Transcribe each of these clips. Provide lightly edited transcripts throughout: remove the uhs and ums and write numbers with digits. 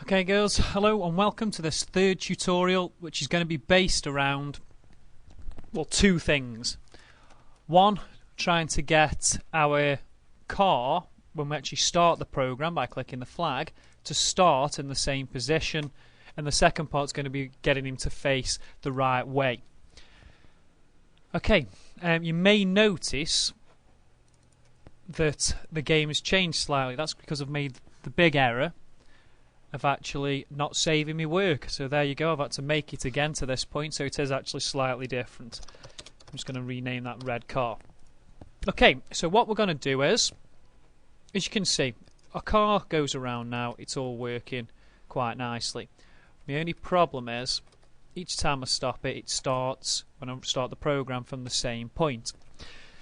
Okay girls, hello and welcome to this third tutorial, which is going to be based around, well, two things. One, trying to get our car, when we actually start the program by clicking the flag, to start in the same position, and the second part is going to be getting him to face the right way. Okay, you may notice that the game has changed slightly. That's because I've made the big error of actually not saving me work. So there you go, I've had to make it again to this point, so it is actually slightly different. I'm just going to rename that red car. Okay, so what we're going to do is, as you can see, our car goes around now, it's all working quite nicely. The only problem is, each time I stop it, it starts, when I start the program, from the same point.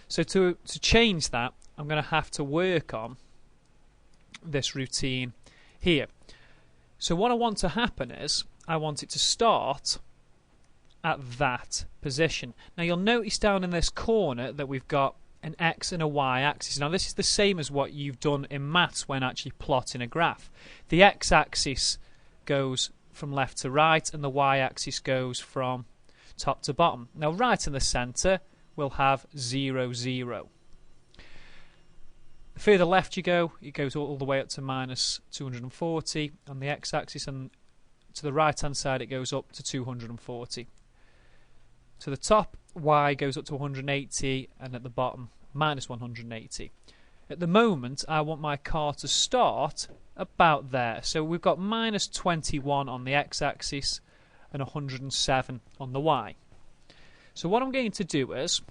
So to change that, I'm going to have to work on this routine here. So what I want to happen is, I want it to start at that position. Now you'll notice down in this corner that we've got an X and a Y axis. Now this is the same as what you've done in maths when actually plotting a graph. The X axis goes from left to right and the Y axis goes from top to bottom. Now right in the centre we'll have 0, 0. The further left you go, it goes all the way up to minus 240 on the x-axis, and to the right-hand side it goes up to 240. To the top, y goes up to 180, and at the bottom, minus 180. At the moment, I want my car to start about there. So we've got minus 21 on the x-axis and 107 on the y. So what I'm going to do is,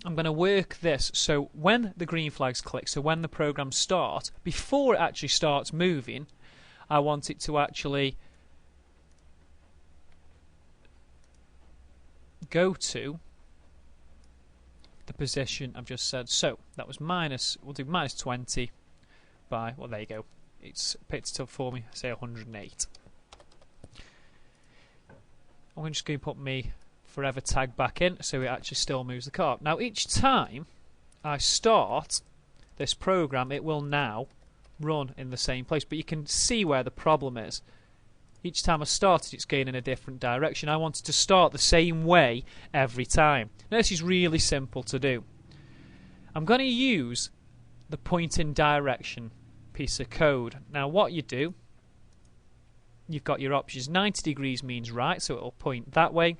I'm going to work this so when the green flags click, so when the program starts, before it actually starts moving, I want it to actually go to the position I've just said. So that was we'll do minus 20 by, well, there you go, it's picked it up for me, say 108. I'm just going to put me forever tag back in so it actually still moves the car. Now each time I start this program, it will now run in the same place, but you can see where the problem is. Each time I start it, it's going in a different direction. I want it to start the same way every time. Now this is really simple to do. I'm going to use the point in direction piece of code. Now what you do, you've got your options. 90 degrees means right, so it'll point that way.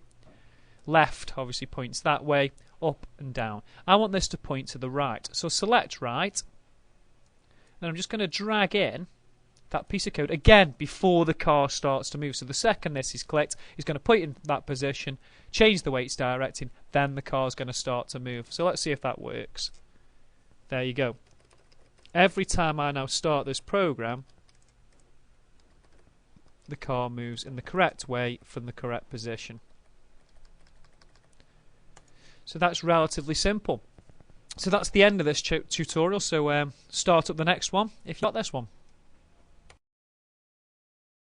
Left obviously points that way, up and down. I want this to point to the right, so select right. Then I'm just going to drag in that piece of code again before the car starts to move. So the second this is clicked, it's going to point in that position, change the way it's directing, then the car's going to start to move. So let's see if that works. There you go. Every time I now start this program, the car moves in the correct way from the correct position. So that's relatively simple. So that's the end of this tutorial. So start up the next one if you got this one.